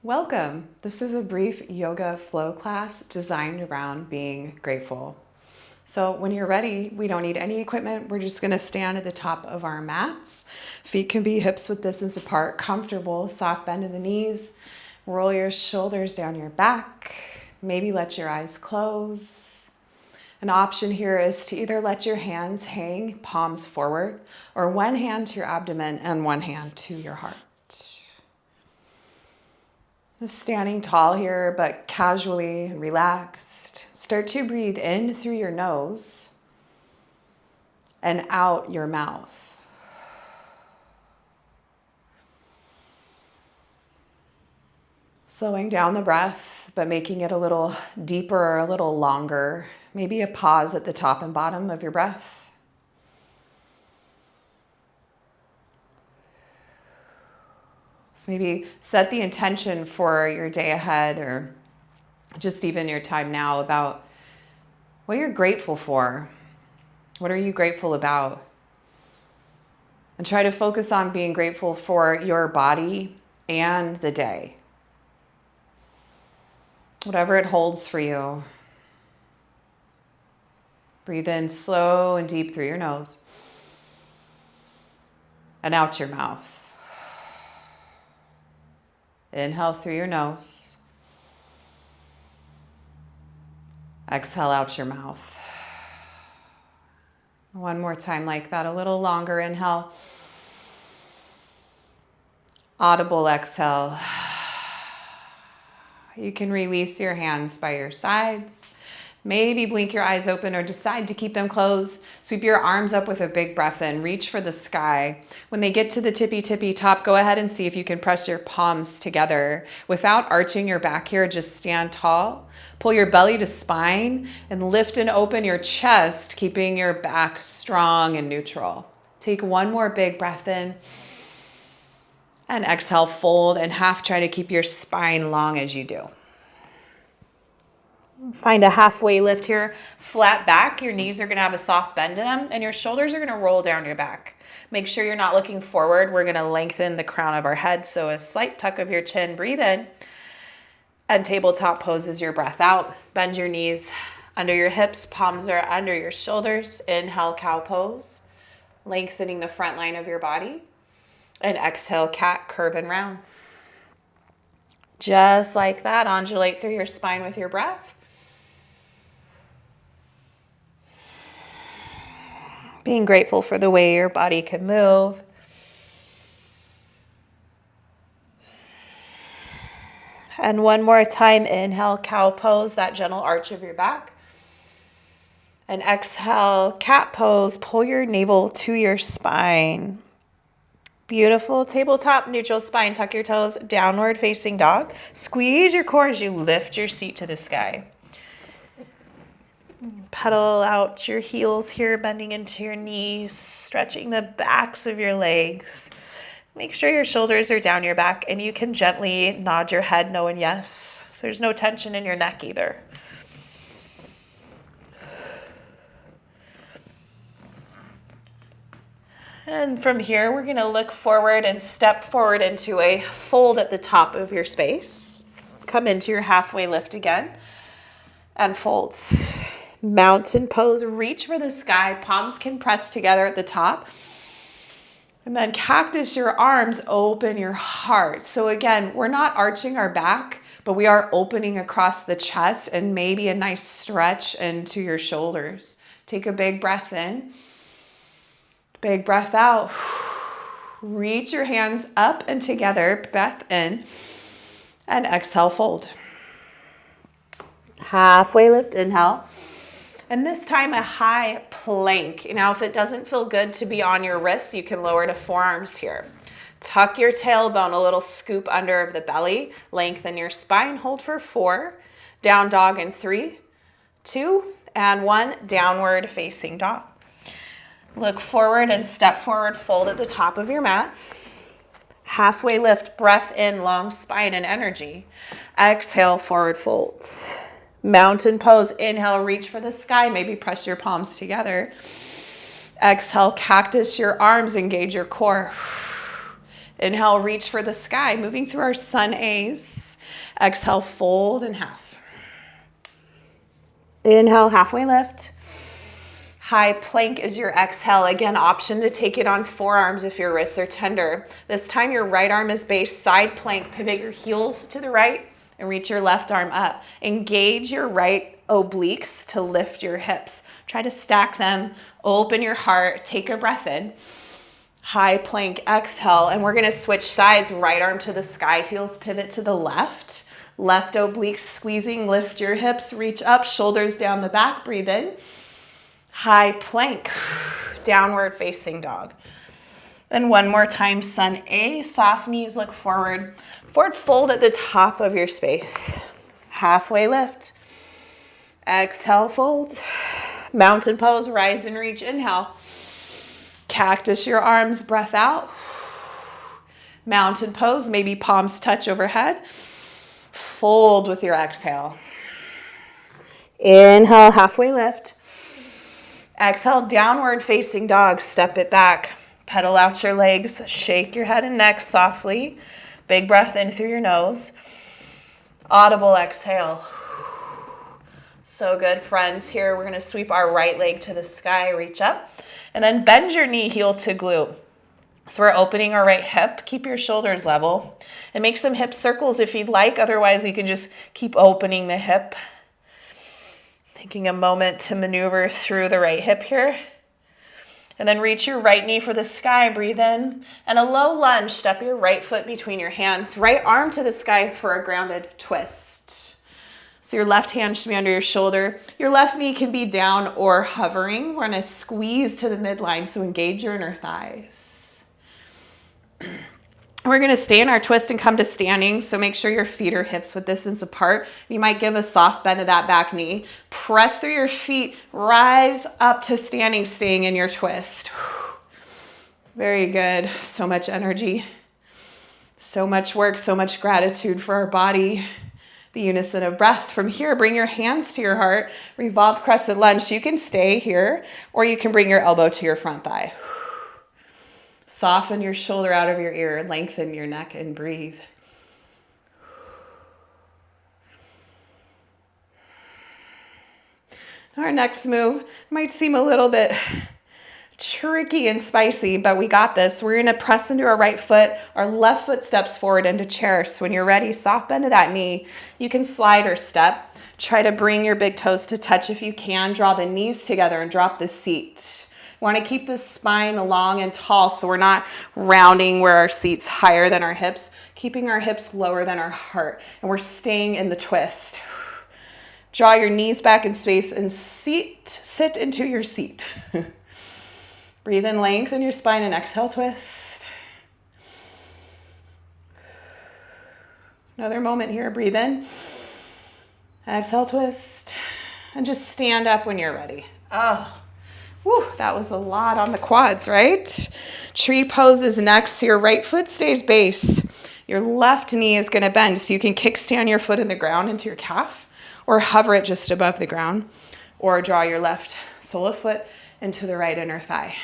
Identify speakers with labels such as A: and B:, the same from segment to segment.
A: Welcome. This is a brief yoga flow class designed around being grateful. So when you're ready, we don't need any equipment. We're just going to stand at the top of our mats. Feet can be hips width distance apart, comfortable, soft bend in the knees. Roll your shoulders down your back. Maybe let your eyes close. An option here is to either let your hands hang, palms forward, or one hand to your abdomen and one hand to your heart. Just standing tall here, but casually and relaxed. Start to breathe in through your nose and out your mouth. Slowing down the breath, but making it a little deeper or a little longer. Maybe a pause at the top and bottom of your breath. So maybe set the intention for your day ahead or just even your time now about what you're grateful for. What are you grateful about? And try to focus on being grateful for your body and the day. Whatever it holds for you. Breathe in slow and deep through your nose and out your mouth. Inhale through your nose. Exhale out your mouth. One more time like that, a little longer. Inhale. Audible exhale. You can release your hands by your sides. Maybe blink your eyes open or decide to keep them closed. Sweep your arms up with a big breath in. Reach for the sky. When they get to the tippy top, go ahead and see if you can press your palms together. Without arching your back here, just stand tall. Pull your belly to spine and lift and open your chest, keeping your back strong and neutral. Take one more big breath in. And exhale, fold and half. Try to keep your spine long as you do. Find a halfway lift here, flat back. Your knees are going to have a soft bend to them and your shoulders are going to roll down your back. Make sure you're not looking forward. We're going to lengthen the crown of our head. So a slight tuck of your chin, breathe in, and tabletop pose as your breath out. Bend your knees under your hips, palms are under your shoulders. Inhale, cow pose, lengthening the front line of your body. And exhale, cat, curve and round. Just like that, undulate through your spine with your breath. Being grateful for the way your body can move. And one more time, inhale, cow pose, that gentle arch of your back. And exhale, cat pose, pull your navel to your spine. Beautiful. Tabletop, neutral spine, tuck your toes, downward facing dog. Squeeze your core as you lift your seat to the sky. Pedal out your heels here, bending into your knees, stretching the backs of your legs. Make sure your shoulders are down your back and you can gently nod your head no and yes. So there's no tension in your neck either. And from here, we're going to look forward and step forward into a fold at the top of your space. Come into your halfway lift again and fold. Mountain pose, reach for the sky. Palms can press together at the top. And then cactus your arms, open your heart. So again, we're not arching our back, but we are opening across the chest and maybe a nice stretch into your shoulders. Take a big breath in. Big breath out. Reach your hands up and together. Breath in. And exhale, fold. Halfway lift, inhale. And this time a high plank. Now, if it doesn't feel good to be on your wrists, you can lower to forearms here. Tuck your tailbone, a little scoop under of the belly. Lengthen your spine. Hold for 4. Down dog in 3, 2, and 1. Downward facing dog. Look forward and step forward, fold at the top of your mat. Halfway lift, breath in, long spine and energy. Exhale, forward folds. Mountain pose, inhale, reach for the sky. Maybe press your palms together. Exhale, cactus your arms, engage your core. Inhale, reach for the sky, moving through our sun A's. Exhale, fold in half. Inhale, halfway lift. High plank is your exhale. Again, option to take it on forearms if your wrists are tender. This time your right arm is base, side plank. Pivot your heels to the right and reach your left arm up. Engage your right obliques to lift your hips. Try to stack them, open your heart, take a breath in. High plank, exhale, and we're gonna switch sides. Right arm to the sky, heels pivot to the left. Left oblique squeezing, lift your hips, reach up, shoulders down the back, breathe in. High plank, downward facing dog. And one more time, sun A, soft knees, look forward. Forward fold at the top of your space. Halfway lift. Exhale, fold. Mountain pose, rise and reach, inhale. Cactus your arms, breath out. Mountain pose, maybe palms touch overhead. Fold with your exhale. Inhale, halfway lift. Exhale, downward facing dog, step it back. Pedal out your legs, shake your head and neck softly. Big breath in through your nose. Audible exhale. So good, friends. Here, we're gonna sweep our right leg to the sky, reach up, and then bend your knee, heel to glute. So we're opening our right hip. Keep your shoulders level and make some hip circles if you'd like. Otherwise, you can just keep opening the hip. Taking a moment to maneuver through the right hip here. And then reach your right knee for the sky, breathe in. And a low lunge, step your right foot between your hands. Right arm to the sky for a grounded twist. So your left hand should be under your shoulder. Your left knee can be down or hovering. We're gonna squeeze to the midline, so engage your inner thighs. We're gonna stay in our twist and come to standing, so make sure your feet are hips width distance apart. You might give a soft bend of that back knee. Press through your feet, rise up to standing, staying in your twist. Very good, so much energy, so much work, so much gratitude for our body. The unison of breath. From here, bring your hands to your heart, revolve crescent lunge. So you can stay here, or you can bring your elbow to your front thigh. Soften your shoulder out of your ear, lengthen your neck and breathe. Our next move might seem a little bit tricky and spicy, but we got this. We're gonna press into our right foot. Our left foot steps forward into chair. So when you're ready, soft bend to that knee. You can slide or step. Try to bring your big toes to touch if you can. Draw the knees together and drop the seat. We want to keep the spine long and tall so we're not rounding where our seat's higher than our hips, keeping our hips lower than our heart, and we're staying in the twist. Draw your knees back in space and sit into your seat. Breathe in, lengthen your spine, and exhale, twist. Another moment here, breathe in. Exhale, twist. And just stand up when you're ready. Oh. Whew, that was a lot on the quads, right? Tree pose is next. So your right foot stays base. Your left knee is gonna bend. So you can kickstand your foot in the ground into your calf or hover it just above the ground, or draw your left sole of foot into the right inner thigh.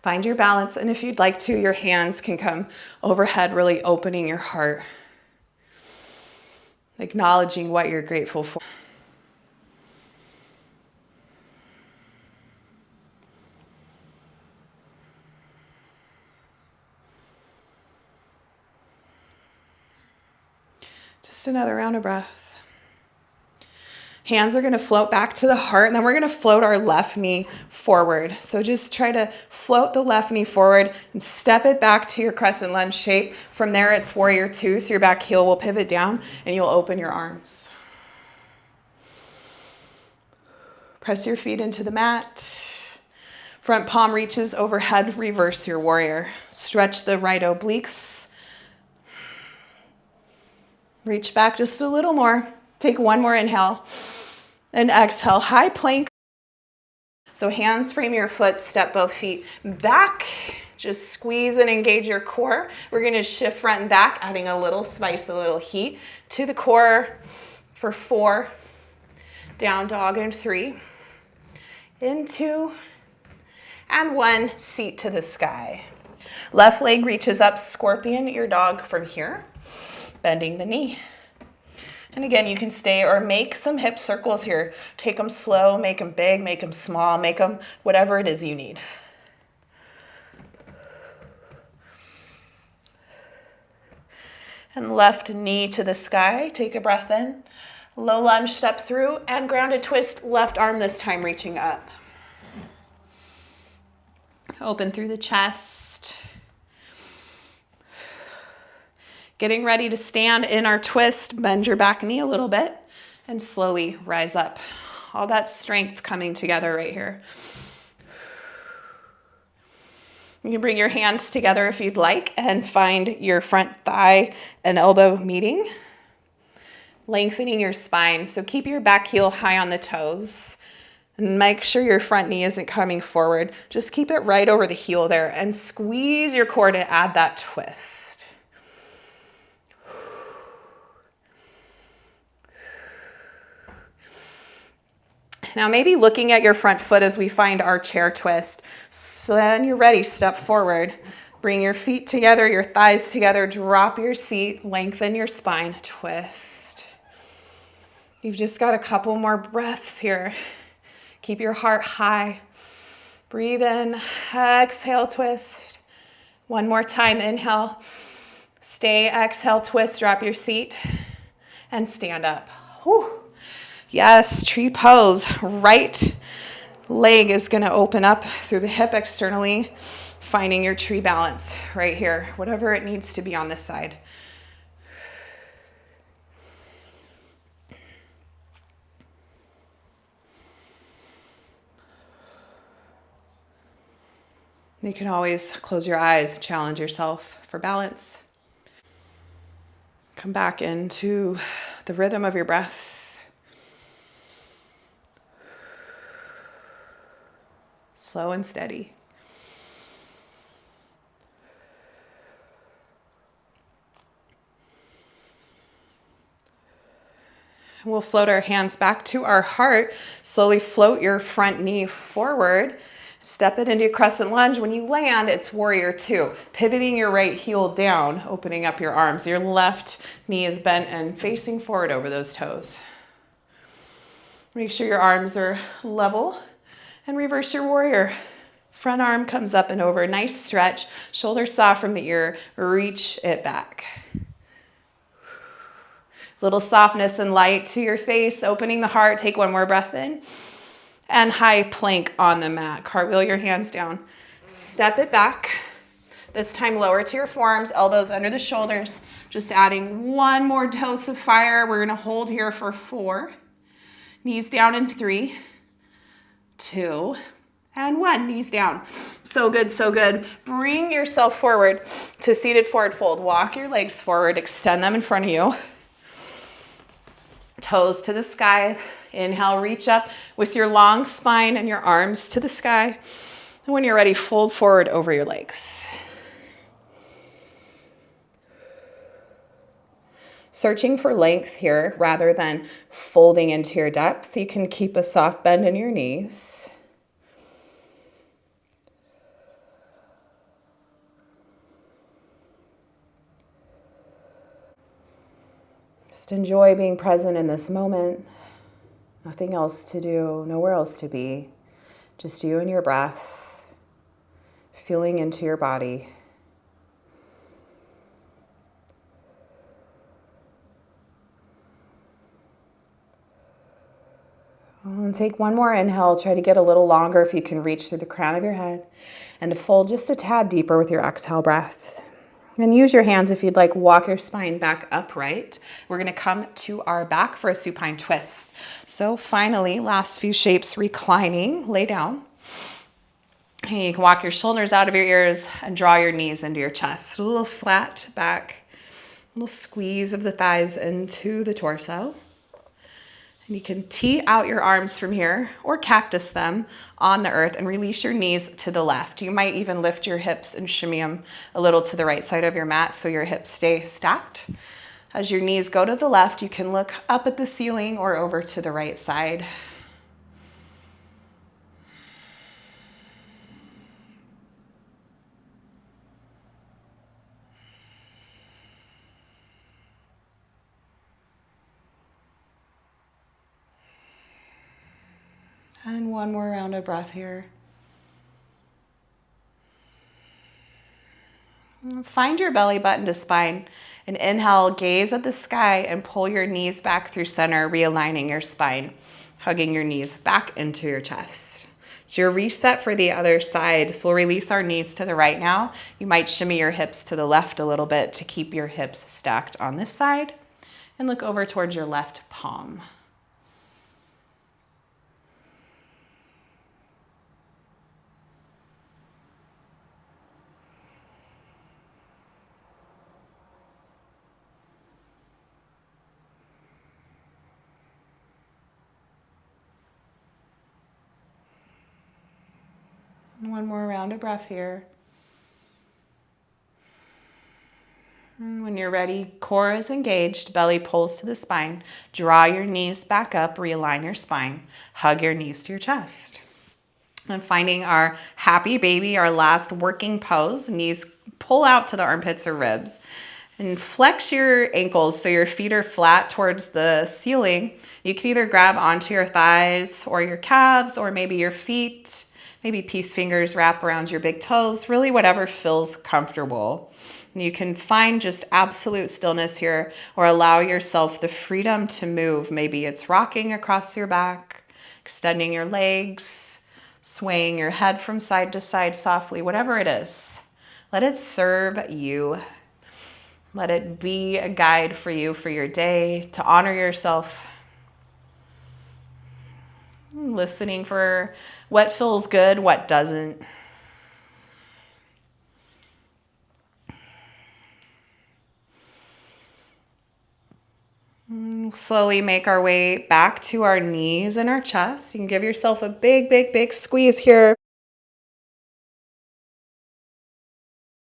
A: Find your balance. And if you'd like to, your hands can come overhead, really opening your heart. Acknowledging what you're grateful for. Just another round of breath. Hands are going to float back to the heart, and then we're going to float our left knee forward. So just try to float the left knee forward and step it back to your crescent lunge shape. From there, it's warrior two, so your back heel will pivot down, and you'll open your arms. Press your feet into the mat. Front palm reaches overhead, reverse your warrior. Stretch the right obliques. Reach back just a little more. Take one more inhale and exhale, high plank. So hands frame your foot, step both feet back. Just squeeze and engage your core. We're gonna shift front and back, adding a little spice, a little heat to the core for 4, Down dog in 3, in 2, and 1, seat to the sky. Left leg reaches up, scorpion your dog from here, bending the knee. And again, you can stay or make some hip circles here. Take them slow, make them big, make them small, make them whatever it is you need. And left knee to the sky, take a breath in. Low lunge, step through, and grounded twist, left arm this time reaching up. Open through the chest. Getting ready to stand in our twist, bend your back knee a little bit, and slowly rise up. All that strength coming together right here. You can bring your hands together if you'd like and find your front thigh and elbow meeting. Lengthening your spine, so keep your back heel high on the toes. And make sure your front knee isn't coming forward. Just keep it right over the heel there and squeeze your core to add that twist. Now maybe looking at your front foot as we find our chair twist. So then you're ready, step forward. Bring your feet together, your thighs together, drop your seat, lengthen your spine, twist. You've just got a couple more breaths here. Keep your heart high. Breathe in, exhale, twist. One more time, inhale. Stay, exhale, twist, drop your seat, and stand up. Whew. Yes, tree pose. Right leg is gonna open up through the hip externally, finding your tree balance right here, whatever it needs to be on this side. You can always close your eyes, challenge yourself for balance. Come back into the rhythm of your breath. Slow and steady. We'll float our hands back to our heart. Slowly float your front knee forward. Step it into a crescent lunge. When you land, it's warrior 2. Pivoting your right heel down, opening up your arms. Your left knee is bent and facing forward over those toes. Make sure your arms are level and reverse your warrior. Front arm comes up and over. Nice stretch. Shoulder soft from the ear. Reach it back. Little softness and light to your face. Opening the heart. Take one more breath in. And high plank on the mat. Cartwheel your hands down. Step it back. This time lower to your forearms, elbows under the shoulders. Just adding one more dose of fire. We're gonna hold here for 4. Knees down in 3, 2, and 1. Knees down. So good, so good. Bring yourself forward to seated forward fold. Walk your legs forward, extend them in front of you. Toes to the sky. Inhale, reach up with your long spine and your arms to the sky. And when you're ready, fold forward over your legs. Searching for length here rather than folding into your depth. You can keep a soft bend in your knees. Just enjoy being present in this moment. Nothing else to do, nowhere else to be. Just you and your breath, feeling into your body. And take one more inhale. Try to get a little longer if you can reach through the crown of your head. And to fold just a tad deeper with your exhale breath. And use your hands if you'd like. Walk your spine back upright. We're going to come to our back for a supine twist. So finally, last few shapes, reclining. Lay down. And you can walk your shoulders out of your ears and draw your knees into your chest. A little flat back. A little squeeze of the thighs into the torso. And you can tee out your arms from here or cactus them on the earth and release your knees to the left. You might even lift your hips and shimmy them a little to the right side of your mat so your hips stay stacked. As your knees go to the left, you can look up at the ceiling or over to the right side. And one more round of breath here. Find your belly button to spine and inhale, gaze at the sky and pull your knees back through center, realigning your spine, hugging your knees back into your chest. So your reset for the other side. So we'll release our knees to the right now. You might shimmy your hips to the left a little bit to keep your hips stacked on this side and look over towards your left palm. One more round of breath here. And when you're ready, core is engaged, belly pulls to the spine. Draw your knees back up, realign your spine. Hug your knees to your chest. And finding our happy baby, our last working pose. Knees pull out to the armpits or ribs. And flex your ankles so your feet are flat towards the ceiling. You can either grab onto your thighs or your calves or maybe your feet. Maybe peace fingers wrap around your big toes. Really whatever feels comfortable. And you can find just absolute stillness here or allow yourself the freedom to move. Maybe it's rocking across your back, extending your legs, swaying your head from side to side softly, whatever it is. Let it serve you. Let it be a guide for you for your day, to honor yourself. Listening for what feels good, what doesn't. Slowly make our way back to our knees and our chest. You can give yourself a big, big, big squeeze here.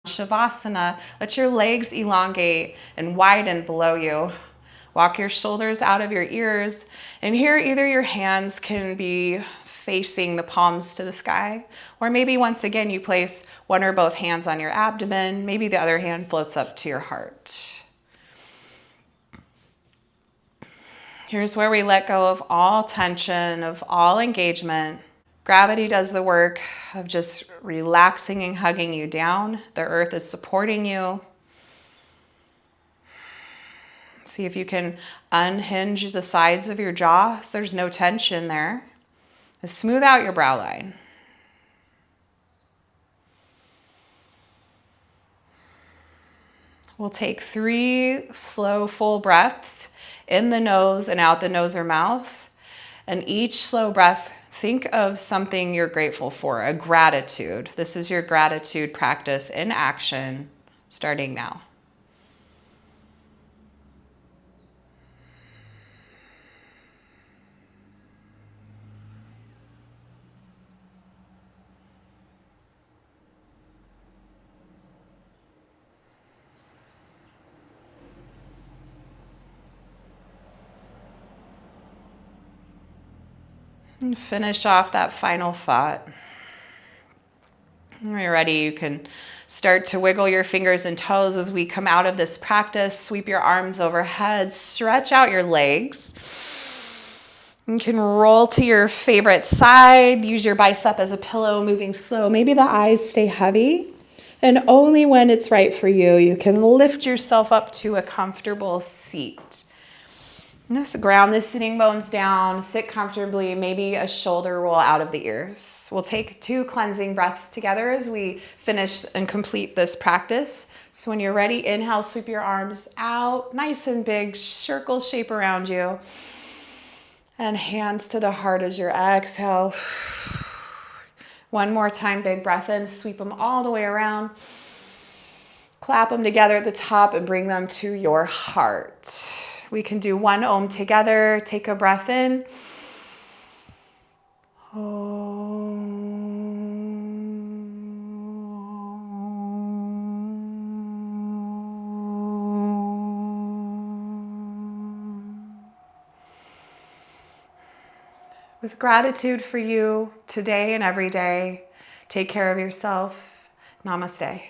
A: Shavasana. Let your legs elongate and widen below you. Walk your shoulders out of your ears. And here, either your hands can be facing the palms to the sky, or maybe once again, you place one or both hands on your abdomen. Maybe the other hand floats up to your heart. Here's where we let go of all tension, of all engagement. Gravity does the work of just relaxing and hugging you down. The earth is supporting you. See if you can unhinge the sides of your jaw so there's no tension there. And smooth out your brow line. We'll take 3 slow, full breaths in the nose and out the nose or mouth. And each slow breath, think of something you're grateful for, a gratitude. This is your gratitude practice in action, starting now. And finish off that final thought. When you're ready, you can start to wiggle your fingers and toes as we come out of this practice. Sweep your arms overhead, stretch out your legs. You can roll to your favorite side, use your bicep as a pillow, moving slow. Maybe the eyes stay heavy. And only when it's right for you, you can lift yourself up to a comfortable seat. Just ground the sitting bones down, sit comfortably, maybe a shoulder roll out of the ears. We'll take 2 cleansing breaths together as we finish and complete this practice. So when you're ready, inhale, sweep your arms out, nice and big, circle shape around you. And hands to the heart as your exhale. One more time, big breath in, sweep them all the way around. Clap them together at the top and bring them to your heart. We can do 1 Om together. Take a breath in.
B: With gratitude for you today and every day, take care of yourself. Namaste.